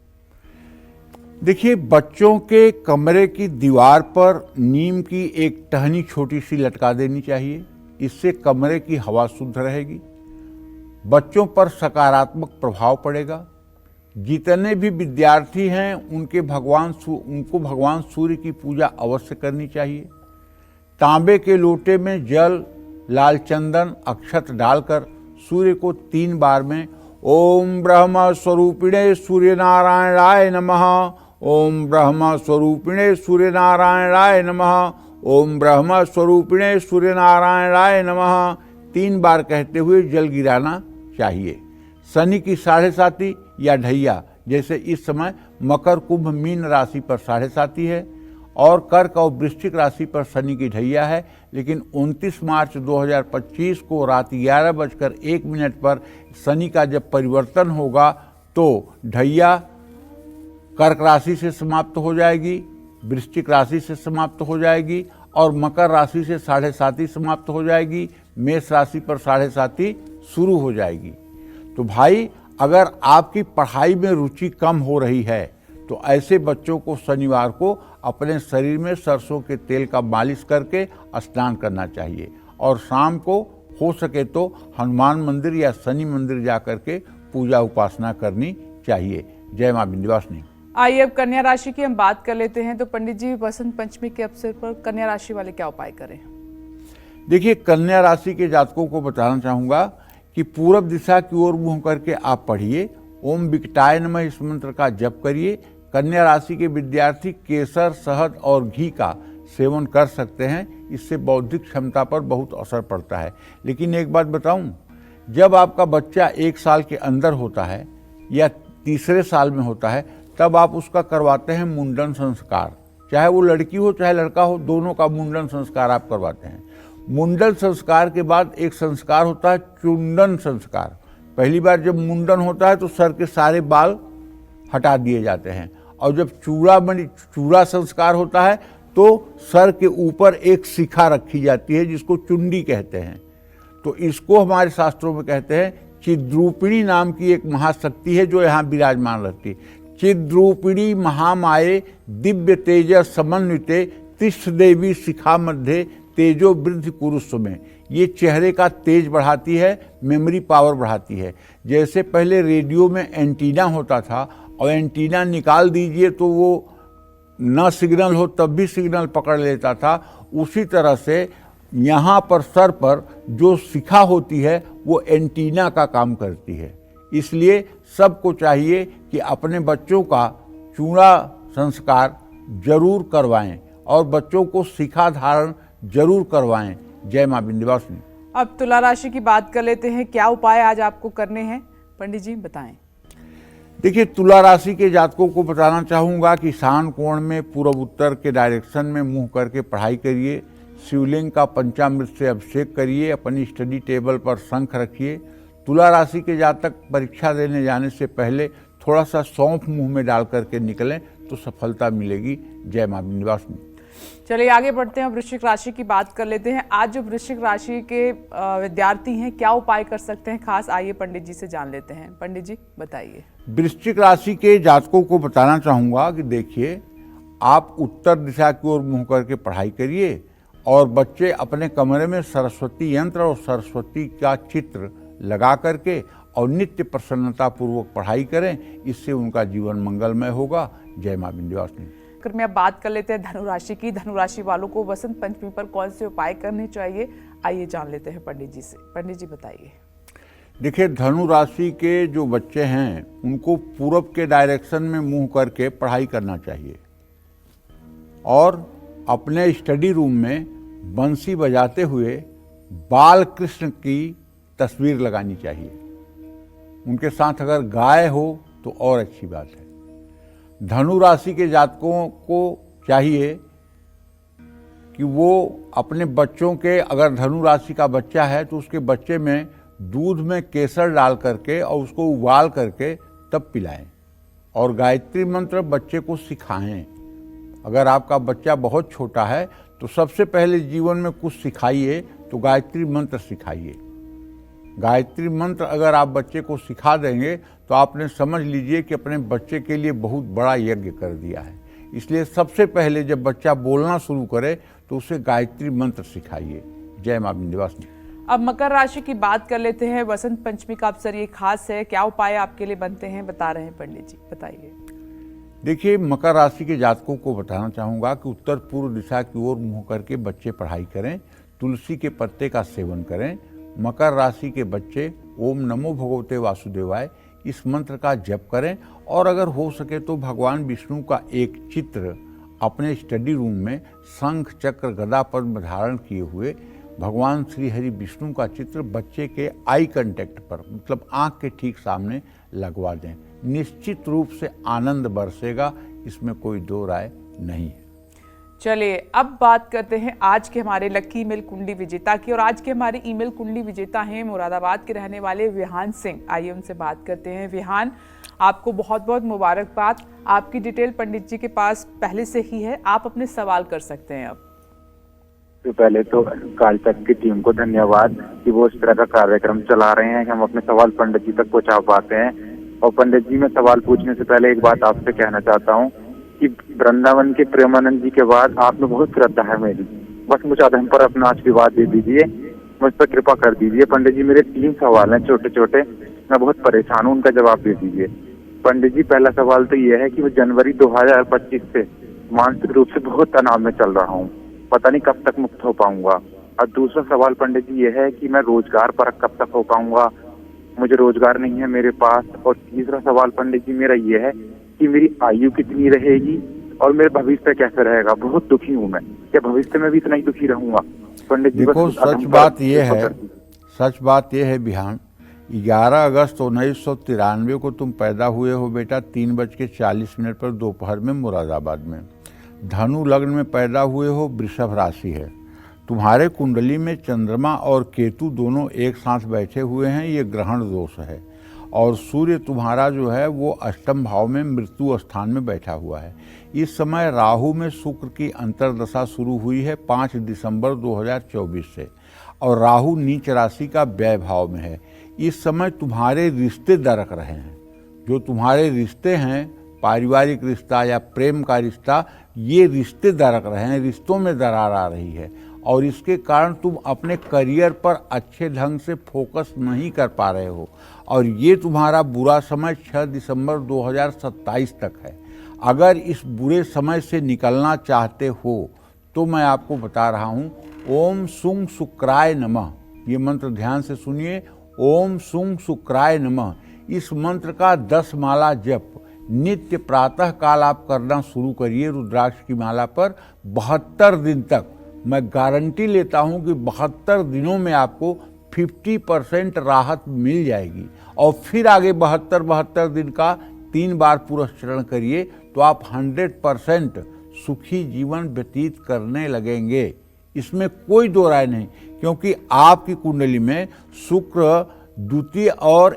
देखिए, बच्चों के कमरे की दीवार पर नीम की एक टहनी छोटी सी लटका देनी चाहिए। इससे कमरे की हवा शुद्ध रहेगी, बच्चों पर सकारात्मक प्रभाव पड़ेगा। जितने भी विद्यार्थी हैं उनको भगवान सूर्य की पूजा अवश्य करनी चाहिए। तांबे के लोटे में जल, लाल चंदन, अक्षत डालकर सूर्य को 3 बार में ओम ब्रह्म स्वरूपिणे सूर्य नारायणाय नमः, ओम ब्रह्म स्वरूपिणे सूर्य नारायणाय नमः, ओम ब्रह्म स्वरूपिणे सूर्य नारायणाय नमः 3 बार कहते हुए जल गिराना चाहिए। शनि की 7.5 या ढैया, जैसे इस समय मकर, कुंभ, मीन राशि पर 7.5 है और कर्क और वृश्चिक राशि पर शनि की ढैया है, लेकिन 29 मार्च 2025 को रात 11:01 पर शनि का जब परिवर्तन होगा तो ढैया कर्क राशि से समाप्त हो जाएगी, वृश्चिक राशि से समाप्त हो जाएगी और मकर राशि से 7.5 समाप्त हो जाएगी, मेष राशि पर 7.5 शुरू हो जाएगी। तो भाई, अगर आपकी पढ़ाई में रुचि कम हो रही है तो ऐसे बच्चों को शनिवार को अपने शरीर में सरसों के तेल का मालिश करके स्नान करना चाहिए और शाम को हो सके तो हनुमान मंदिर या शनि मंदिर जाकर के पूजा उपासना करनी चाहिए। जय मां विंध्यवासिनी। आइए अब कन्या राशि की हम बात कर लेते हैं। तो पंडित जी, वसंत पंचमी के अवसर पर कन्या राशि वाले क्या उपाय करें? देखिए, कन्या राशि के जातकों को बताना चाहूंगा कि पूरब दिशा की ओर मुंह करके आप पढ़िए, ओम विकटाय नमः इस मंत्र का जप करिए। कन्या राशि के विद्यार्थी केसर, शहद और घी का सेवन कर सकते हैं, इससे बौद्धिक क्षमता पर बहुत असर पड़ता है। लेकिन एक बात बताऊं, जब आपका बच्चा 1 साल के अंदर होता है या तीसरे साल में होता है, तब आप उसका करवाते हैं मुंडन संस्कार। चाहे वो लड़की हो चाहे लड़का हो, दोनों का मुंडन संस्कार आप करवाते हैं। मुंडन संस्कार के बाद एक संस्कार होता है चुंडन संस्कार। पहली बार जब मुंडन होता है तो सर के सारे बाल हटा दिए जाते हैं। और जब चूड़ा संस्कार होता है तो सर के ऊपर एक शिखा रखी जाती है जिसको चुंडी कहते हैं। तो इसको हमारे शास्त्रों में कहते हैं चिद्रूपिणी नाम की एक महाशक्ति है जो यहाँ विराजमान रहती है। चिद्रूपिणी महामाये दिव्य तेज समन्विते तिष्ठ देवी शिखा मध्य तेजो वृद्धि कुरुस्व में। ये चेहरे का तेज बढ़ाती है, मेमोरी पावर बढ़ाती है। जैसे पहले रेडियो में एंटीना होता था और एंटीना निकाल दीजिए तो वो न सिग्नल हो तब भी सिग्नल पकड़ लेता था, उसी तरह से यहाँ पर सर पर जो शिखा होती है वो एंटीना का काम करती है। इसलिए सबको चाहिए कि अपने बच्चों का चूड़ा संस्कार जरूर करवाएं और बच्चों को शिखा धारण जरूर करवाएं। जय मां विंध्यवासिनी। अब तुला राशि की बात कर लेते हैं, क्या उपाय आज आपको करने हैं पंडित जी, बताएं। देखिए, तुला राशि के जातकों को बताना चाहूँगा कि ईशान कोण में पूर्व उत्तर के डायरेक्शन में मुंह करके पढ़ाई करिए, शिवलिंग का पंचामृत से अभिषेक करिए, अपनी स्टडी टेबल पर शंख रखिए। तुला राशि के जातक परीक्षा देने जाने से पहले थोड़ा सा सौंफ मुंह में डाल करके निकलें तो सफलता मिलेगी। जय मां विंध्यवासिनी। चलिए आगे बढ़ते हैं, वृश्चिक राशि की बात कर लेते हैं। आज जो वृश्चिक राशि के विद्यार्थी हैं क्या उपाय कर सकते हैं खास, आइए पंडित जी से जान लेते हैं। पंडित जी बताइए। वृश्चिक राशि के जातकों को बताना चाहूँगा कि देखिए, आप उत्तर दिशा की ओर मुँह करके पढ़ाई करिए और बच्चे अपने कमरे में सरस्वती यंत्र और सरस्वती का चित्र लगा करके और नित्य प्रसन्नता पूर्वक पढ़ाई करें, इससे उनका जीवन मंगलमय होगा। जय मां विंध्यवासिनी। में अब बात कर लेते हैं धनुराशि की। धनुराशि वालों को वसंत पंचमी पर कौन से उपाय करने चाहिए, आइए जान लेते हैं पंडित जी से। पंडित जी बताइए। देखिए, धनु राशि के जो बच्चे हैं उनको पूर्व के डायरेक्शन में मुंह करके पढ़ाई करना चाहिए और अपने स्टडी रूम में बंसी बजाते हुए बाल कृष्ण की तस्वीर लगानी चाहिए। उनके साथ अगर गाय हो तो और अच्छी बात है। धनु राशि के जातकों को चाहिए कि वो अपने बच्चों के, अगर धनु राशि का बच्चा है तो उसके बच्चे में दूध में केसर डाल करके और उसको उबाल करके तब पिलाएं और गायत्री मंत्र बच्चे को सिखाएं। अगर आपका बच्चा बहुत छोटा है तो सबसे पहले जीवन में कुछ सिखाइए तो गायत्री मंत्र सिखाइए। गायत्री मंत्र अगर आप बच्चे को सिखा देंगे तो आपने समझ लीजिए कि अपने बच्चे के लिए बहुत बड़ा यज्ञ कर दिया है। इसलिए सबसे पहले जब बच्चा बोलना शुरू करे तो उसे गायत्री मंत्र सिखाइए। जय मां विंध्यवासिनी। अब मकर राशि की बात कर लेते हैं। वसंत पंचमी का अवसर ये खास है, क्या उपाय आपके लिए बनते हैं, बता रहे हैं पंडित जी, बताइए। देखिए, मकर राशि के जातकों को बताना चाहूँगा कि उत्तर पूर्व दिशा की ओर मुँह करके बच्चे पढ़ाई करें, तुलसी के पत्ते का सेवन करें। मकर राशि के बच्चे ओम नमो भगवते वासुदेवाय इस मंत्र का जप करें और अगर हो सके तो भगवान विष्णु का एक चित्र अपने स्टडी रूम में शंख चक्र गदा पद्म धारण किए हुए भगवान श्री हरि विष्णु का चित्र बच्चे के आई कांटेक्ट पर, मतलब आंख के ठीक सामने लगवा दें। निश्चित रूप से आनंद बरसेगा, इसमें कोई दो राय नहीं है। चलिए अब बात करते हैं आज के हमारे लकी ईमेल कुंडली विजेता की, और आज के हमारे ईमेल कुंडली विजेता हैं मुरादाबाद के रहने वाले विहान सिंह। आइए उनसे बात करते हैं। विहान, आपको बहुत बहुत मुबारकबाद। आपकी डिटेल पंडित जी के पास पहले से ही है, आप अपने सवाल कर सकते हैं अब। तो पहले तो काल तक की टीम को धन्यवाद कि वो इस तरह का कार्यक्रम चला रहे हैं कि हम अपने सवाल पंडित जी तक पहुंचा पाते हैं। और पंडित जी, मैं सवाल पूछने से पहले एक बात आपसे कहना चाहता हूं कि वृंदावन के प्रेमानंद जी के बाद आप में बहुत श्रद्धा है मेरी, बस मुझे अधम पर अपना आशीर्वाद दे दीजिए, मुझ पर कृपा कर दीजिए। पंडित जी, मेरे 3 सवाल हैं छोटे छोटे, मैं बहुत परेशान हूँ, उनका जवाब दे दीजिए। पंडित जी, पहला सवाल तो ये है कि मैं जनवरी 2025 से मानसिक रूप से बहुत तनाव में चल रहा हूँ, पता नहीं कब तक मुक्त हो पाऊंगा। और दूसरा सवाल पंडित जी ये है कि मैं रोजगार पर कब तक हो पाऊंगा, मुझे रोजगार नहीं है मेरे पास। और तीसरा सवाल पंडित जी मेरा ये है कि मेरी आयु कितनी रहेगी और मेरे भविष्य कैसे रहेगा। बहुत दुखी हूँ मैं, क्या भविष्य में भी इतना ही दुखी रहूंगा पंडित जी? देखो, सच बात ये है विहान, 11 अगस्त 1993 को तुम पैदा हुए हो बेटा, 3:40 पर दोपहर में मुरादाबाद में। धनु लग्न में पैदा हुए हो, वृषभ राशि है। तुम्हारे कुंडली में चंद्रमा और केतु दोनों एक साथ बैठे हुए हैं, ये ग्रहण दोष है। और सूर्य तुम्हारा जो है वो अष्टम भाव में मृत्यु स्थान में बैठा हुआ है। इस समय राहु में शुक्र की अंतर्दशा शुरू हुई है 5 दिसंबर 2024 से, और राहु नीच राशि का व्यय भाव में है। इस समय तुम्हारे रिश्ते दरक रहे हैं। जो तुम्हारे रिश्ते हैं, पारिवारिक रिश्ता या प्रेम का रिश्ता, ये रिश्ते दरक रहे हैं, रिश्तों में दरार आ रही है, और इसके कारण तुम अपने करियर पर अच्छे ढंग से फोकस नहीं कर पा रहे हो। और ये तुम्हारा बुरा समय 6 दिसंबर 2027 तक है। अगर इस बुरे समय से निकलना चाहते हो तो मैं आपको बता रहा हूँ, ओम सुंग शुक्राय नमः, ये मंत्र ध्यान से सुनिए। ओम सुंग शुक्राय नमः, इस मंत्र का 10 माला जप नित्य प्रातः काल आप करना शुरू करिए रुद्राक्ष की माला पर। 72 दिन तक मैं गारंटी लेता हूं कि 72 दिनों में आपको 50% राहत मिल जाएगी। और फिर आगे 72 दिन का 3 बार पुरस्चरण करिए तो आप 100% सुखी जीवन व्यतीत करने लगेंगे। इसमें कोई दो राय नहीं, क्योंकि आपकी कुंडली में शुक्र द्वितीय और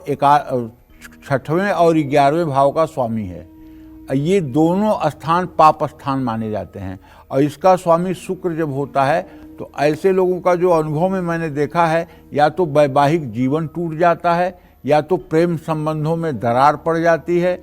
6वें और 11वें भाव का स्वामी है। ये दोनों स्थान पाप स्थान माने जाते हैं, और इसका स्वामी शुक्र जब होता है तो ऐसे लोगों का जो अनुभव में मैंने देखा है, या तो वैवाहिक जीवन टूट जाता है, या तो प्रेम संबंधों में दरार पड़ जाती है,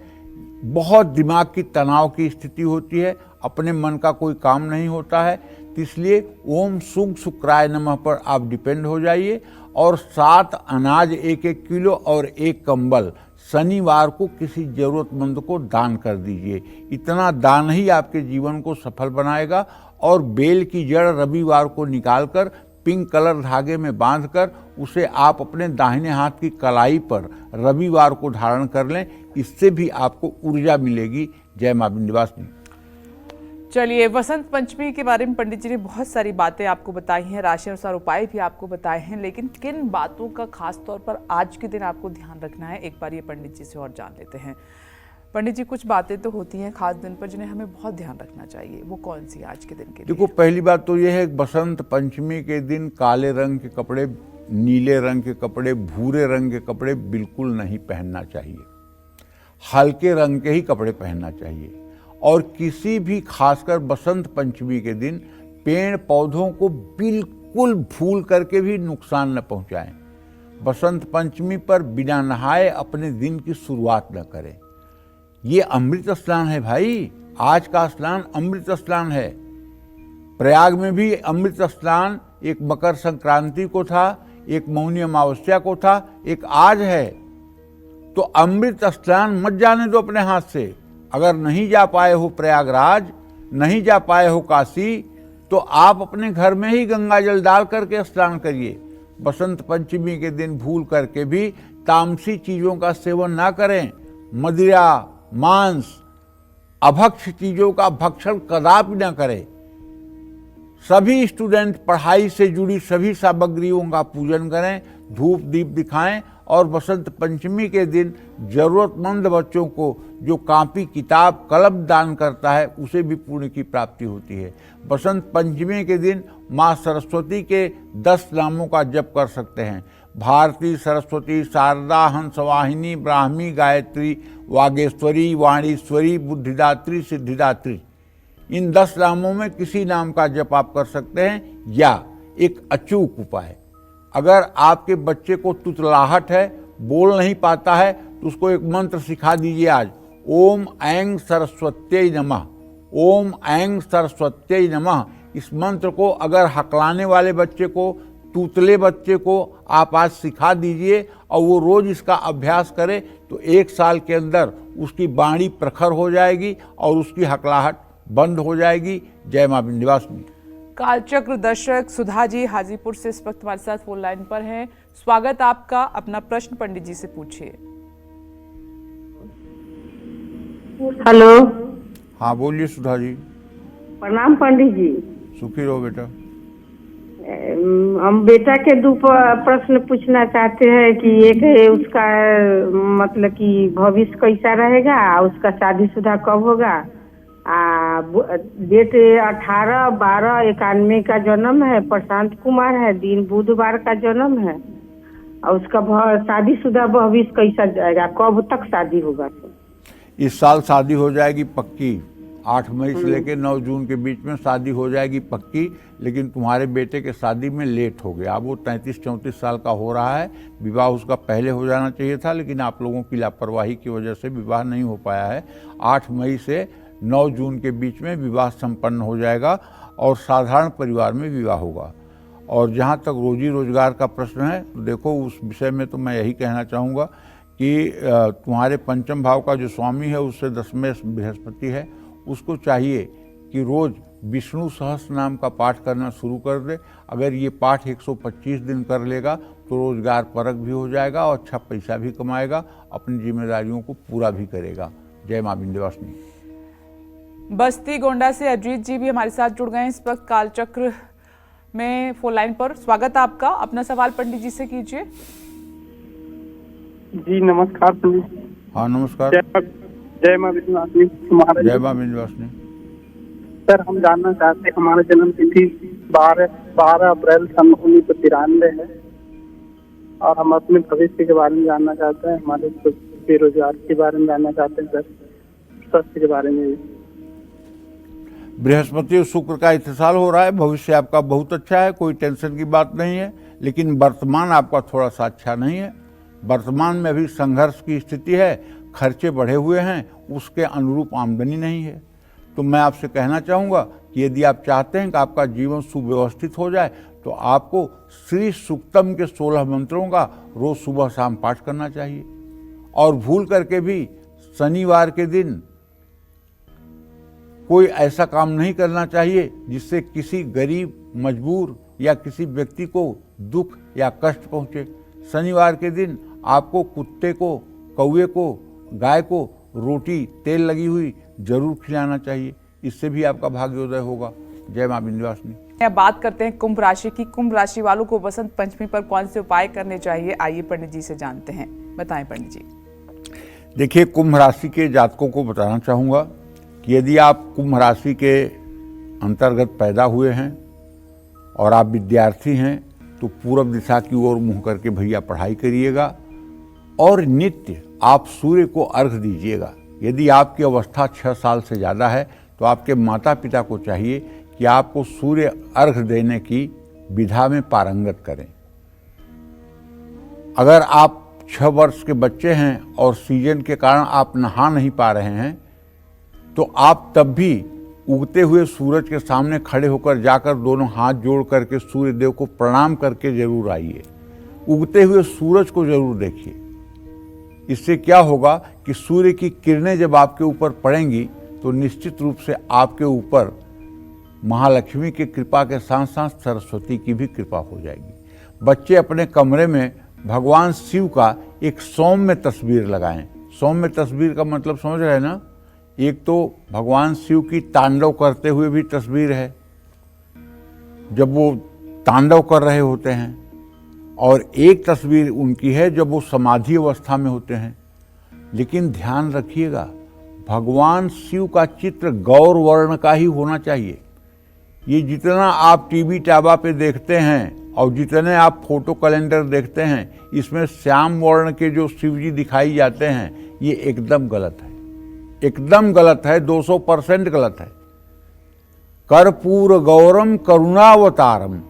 बहुत दिमाग की तनाव की स्थिति होती है, अपने मन का कोई काम नहीं होता है। तो इसलिए ओम सुंग शुक्राय नमः पर आप डिपेंड हो जाइए, और 7 अनाज 1-1 किलो और 1 कंबल शनिवार को किसी जरूरतमंद को दान कर दीजिए। इतना दान ही आपके जीवन को सफल बनाएगा। और बेल की जड़ रविवार को निकालकर पिंक कलर धागे में बांधकर उसे आप अपने दाहिने हाथ की कलाई पर रविवार को धारण कर लें, इससे भी आपको ऊर्जा मिलेगी। जय मां विंध्यवासिनी। चलिए, वसंत पंचमी के बारे में पंडित जी ने बहुत सारी बातें आपको बताई हैं, राशि अनुसार उपाय भी आपको बताए हैं, लेकिन किन बातों का खास तौर पर आज के दिन आपको ध्यान रखना है, एक बार ये पंडित जी से और जान लेते हैं। पंडित जी, कुछ बातें तो होती हैं खास दिन पर जिन्हें हमें बहुत ध्यान रखना चाहिए, वो कौन सी आज के दिन के लिए? देखो, पहली बात तो यह है, बसंत पंचमी के दिन काले रंग के कपड़े, नीले रंग के कपड़े, भूरे रंग के कपड़े बिल्कुल नहीं पहनना चाहिए। हल्के रंग के ही कपड़े पहनना चाहिए। और किसी भी, खासकर बसंत पंचमी के दिन, पेड़ पौधों को बिल्कुल भूल करके भी नुकसान न पहुंचाएं। बसंत पंचमी पर बिना नहाए अपने दिन की शुरुआत न करें। ये अमृत स्नान है भाई, आज का स्नान अमृत स्नान है। प्रयाग में भी अमृत स्नान एक मकर संक्रांति को था, एक मौनी अमावस्या को था, एक आज है। तो अमृत स्नान मत जाने दो अपने हाथ से। अगर नहीं जा पाए हो प्रयागराज, नहीं जा पाए हो काशी, तो आप अपने घर में ही गंगा जल डाल करके स्नान करिए। बसंत पंचमी के दिन भूल करके भी तामसी चीजों का सेवन ना करें। मदिरा, मांस, अभक्ष चीजों का भक्षण कदापि न करें। सभी स्टूडेंट पढ़ाई से जुड़ी सभी सामग्रियों का पूजन करें, धूप दीप दिखाएं, और बसंत पंचमी के दिन जरूरतमंद बच्चों को जो कापी किताब कलम दान करता है उसे भी पुण्य की प्राप्ति होती है। बसंत पंचमी के दिन माँ सरस्वती के 10 नामों का जप कर सकते हैं। भारती, सरस्वती, शारदा, हंसवाहिनी, ब्राह्मी, गायत्री, वागेश्वरी, वाणीश्वरी, बुद्धिदात्री, सिद्धिदात्री। इन 10 नामों में किसी नाम का जप आप कर सकते हैं। या एक अचूक उपाय, अगर आपके बच्चे को तुतलाहट है, बोल नहीं पाता है, तो उसको एक मंत्र सिखा दीजिए आज। ओम ऐं सरस्वत्यै नमः, ओम ऐं सरस्वत्यै नमः। इस मंत्र को अगर हकलाने वाले बच्चे को, तूतले बच्चे को आप आज सिखा दीजिए, और वो रोज इसका अभ्यास करे, तो 1 साल के अंदर उसकी वाणी प्रखर हो जाएगी और उसकी हकलाहट बंद हो जाएगी। जय मां विंध्यवासिनी। कालचक्र दर्शक सुधा जी हाजीपुर से इस वक्त हमारे साथ फोन लाइन पर हैं। स्वागत आपका, अपना प्रश्न पंडित जी से पूछिए। हेलो। हाँ बोलिए सुधा जी। प्रणाम पंडित जी। सुखी रहो बेटा। हम बेटा के 2 प्रश्न पूछना चाहते हैं कि एक है उसका मतलब कि भविष्य कैसा रहेगा, उसका शादीशुदा कब होगा। डेट 18/12/91 का जन्म है, प्रशांत कुमार है, दिन बुधवार का जन्म है। और उसका शादीशुदा भविष्य कैसा जाएगा, कब तक शादी होगा सर? इस साल शादी हो जाएगी पक्की, 8 मई से लेकर 9 जून के बीच में शादी हो जाएगी पक्की। लेकिन तुम्हारे बेटे के शादी में लेट हो गया। अब वो 33-34 साल का हो रहा है, विवाह उसका पहले हो जाना चाहिए था, लेकिन आप लोगों की लापरवाही की वजह से विवाह नहीं हो पाया है। 8 मई से 9 जून के बीच में विवाह संपन्न हो जाएगा और साधारण परिवार में विवाह होगा। और जहाँ तक रोजी रोजगार का प्रश्न है, तो देखो उस विषय में तो मैं यही कहना चाहूँगा कि तुम्हारे पंचम भाव का जो स्वामी है उससे 10वें बृहस्पति है, उसको चाहिए कि रोज विष्णु सहस्त्र नाम का पाठ करना शुरू कर दे। अगर ये पाठ 125 दिन कर लेगा तो रोजगार परक भी हो जाएगा और अच्छा पैसा भी कमाएगा, अपनी जिम्मेदारियों को पूरा भी करेगा। जय मां विंध्यवासिनी। बस्ती गोंडा से अजीत जी भी हमारे साथ जुड़ गए हैं इस वक्त कालचक्र में फोन लाइन पर। स्वागत है आपका, अपना सवाल पंडित जी से कीजिए। जी नमस्कार पंडित। हाँ नमस्कार। जय मां विंध्यवासिनी महाराज। जय मां विंध्यवासिनी। सर हम जानना चाहते हैं, हमारा जन्म तिथि 12 अप्रैल सन 1993 है और हम अपने भविष्य के बारे में जानना चाहते हैं, हमारे बेरोजगार के बारे में जानना चाहते हैं सर, स्वास्थ्य के बारे में। बृहस्पति और शुक्र का इत्तेसाल हो रहा है, भविष्य आपका बहुत अच्छा है, कोई टेंशन की बात नहीं है। लेकिन वर्तमान आपका थोड़ा सा अच्छा नहीं है। वर्तमान में अभी संघर्ष की स्थिति है, खर्चे बढ़े हुए हैं, उसके अनुरूप आमदनी नहीं है। तो मैं आपसे कहना चाहूँगा कि यदि आप चाहते हैं कि आपका जीवन सुव्यवस्थित हो जाए तो आपको श्री सूक्तम के 16 मंत्रों का रोज सुबह शाम पाठ करना चाहिए। और भूल करके भी शनिवार के दिन कोई ऐसा काम नहीं करना चाहिए जिससे किसी गरीब, मजबूर या किसी व्यक्ति को दुख या कष्ट पहुँचे। शनिवार के दिन आपको कुत्ते को, कौवे को, गाय को रोटी तेल लगी हुई जरूर खिलाना चाहिए, इससे भी आपका भाग्योदय होगा। जय मां विंध्यवासिनी। अब बात करते हैं कुंभ राशि की। कुंभ राशि वालों को बसंत पंचमी पर कौन से उपाय करने चाहिए, आइए पंडित जी से जानते हैं। बताएं पंडित जी। देखिए, कुंभ राशि के जातकों को बताना चाहूँगा कि यदि आप कुंभ राशि के अंतर्गत पैदा हुए हैं और आप विद्यार्थी हैं तो पूर्व दिशा की ओर मुँह करके भैया पढ़ाई करिएगा और नित्य आप सूर्य को अर्घ दीजिएगा। यदि आपकी अवस्था 6 साल से ज़्यादा है तो आपके माता पिता को चाहिए कि आपको सूर्य अर्घ देने की विधा में पारंगत करें। अगर आप 6 वर्ष के बच्चे हैं और सीजन के कारण आप नहा नहीं पा रहे हैं तो आप तब भी उगते हुए सूरज के सामने खड़े होकर जाकर दोनों हाथ जोड़ करके सूर्य देव को प्रणाम करके जरूर आइए। उगते हुए सूरज को जरूर देखिए। इससे क्या होगा कि सूर्य की किरणें जब आपके ऊपर पड़ेंगी तो निश्चित रूप से आपके ऊपर महालक्ष्मी की कृपा के साथ साथ सरस्वती की भी कृपा हो जाएगी। बच्चे अपने कमरे में भगवान शिव का एक सौम्य तस्वीर लगाएं। सौम्य तस्वीर का मतलब समझ रहे हैं ना? एक तो भगवान शिव की तांडव करते हुए भी तस्वीर है जब वो तांडव कर रहे होते हैं, और एक तस्वीर उनकी है जब वो समाधि अवस्था में होते हैं। लेकिन ध्यान रखिएगा, भगवान शिव का चित्र गौर वर्ण का ही होना चाहिए। ये जितना आप टीवी टाबा पे देखते हैं और जितने आप फोटो कैलेंडर देखते हैं, इसमें श्याम वर्ण के जो शिव जी दिखाई जाते हैं, ये एकदम गलत है, एकदम गलत है, 200% गलत है। कर्पूर गौरम करुणावतारम,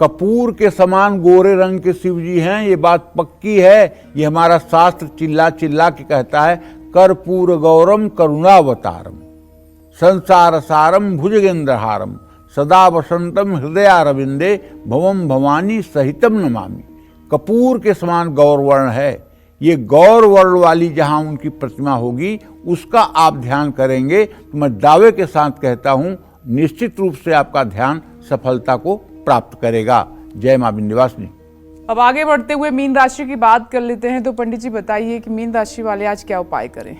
कपूर के समान गोरे रंग के शिव जी हैं, ये बात पक्की है। ये हमारा शास्त्र चिल्ला चिल्ला के कहता है, कर्पूर गौरम करुणावतारम संसार सारम भुजगेंद्रहारम सदा वसंतम हृदयारविंदे भवम भवानी सहितम नमामि। कपूर के समान गौर वर्ण है। ये गौर वर्ण वाली जहां उनकी प्रतिमा होगी उसका आप ध्यान करेंगे तो मैं दावे के साथ कहता हूं निश्चित रूप से आपका ध्यान सफलता को प्राप्त करेगा। जय मां विंध्यवासिनी। अब आगे बढ़ते हुए मीन राशि की बात कर लेते हैं। तो पंडित जी बताइए कि मीन राशि वाले आज क्या उपाय करें।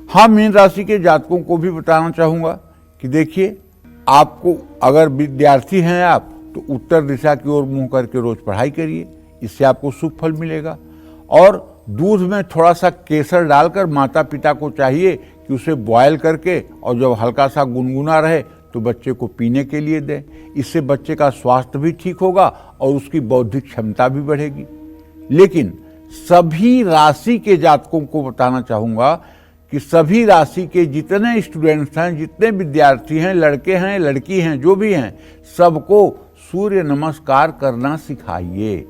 हाँ, मीन राशि के जातकों को भी बताना चाहूँगा कि देखिए, आपको अगर विद्यार्थी हैं आप तो उत्तर दिशा की ओर मुँह करके रोज पढ़ाई करिए, इससे आपको शुभ फल मिलेगा। और दूध में थोड़ा सा केसर डालकर माता पिता को चाहिए कि उसे बॉयल करके और जब हल्का सा गुनगुना रहे तो बच्चे को पीने के लिए दें। इससे बच्चे का स्वास्थ्य भी ठीक होगा और उसकी बौद्धिक क्षमता भी बढ़ेगी। लेकिन सभी राशि के जातकों को बताना चाहूंगा कि सभी राशि के जितने स्टूडेंट्स हैं, जितने विद्यार्थी हैं, लड़के हैं, लड़की हैं, जो भी हैं, सबको सूर्य नमस्कार करना सिखाइए।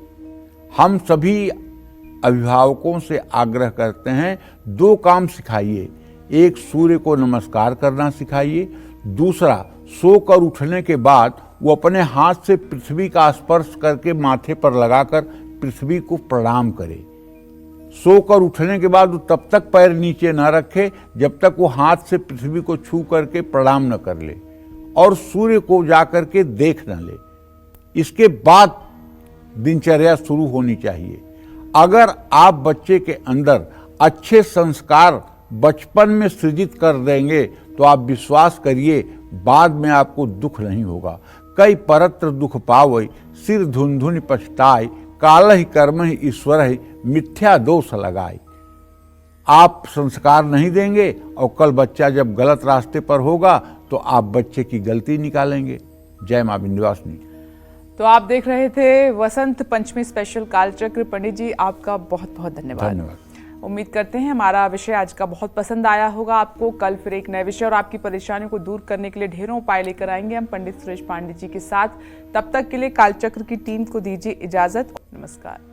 हम सभी अभिभावकों से आग्रह करते हैं, 2 काम सिखाइए। एक, सूर्य को नमस्कार करना सिखाइए। दूसरा, सोकर उठने के बाद वो अपने हाथ से पृथ्वी का स्पर्श करके माथे पर लगाकर पृथ्वी को प्रणाम करे। सोकर उठने के बाद वो तब तक पैर नीचे न रखे जब तक वो हाथ से पृथ्वी को छू करके प्रणाम न कर ले, और सूर्य को जाकर के देख न ले। इसके बाद दिनचर्या शुरू होनी चाहिए। अगर आप बच्चे के अंदर अच्छे संस्कार बचपन में सृजित कर देंगे तो आप विश्वास करिए बाद में आपको दुख नहीं होगा। कई परत्र दुख पावई, सिर धुन पछताई, कालहि कर्महि ईश्वरहि, मिथ्या दोष लगाई। आप संस्कार नहीं देंगे और कल बच्चा जब गलत रास्ते पर होगा तो आप बच्चे की गलती निकालेंगे। जय मां विंध्यवासिनी। तो आप देख रहे थे वसंत पंचमी स्पेशल कालचक्र। पंडित जी, आपका बहुत बहुत धन्यवाद। धन्यवाद। उम्मीद करते हैं हमारा विषय आज का बहुत पसंद आया होगा आपको। कल फिर एक नए विषय और आपकी परेशानियों को दूर करने के लिए ढेरों उपाय लेकर आएंगे हम पंडित सुरेश पांडे जी के साथ। तब तक के लिए कालचक्र की टीम को दीजिए इजाजत। नमस्कार।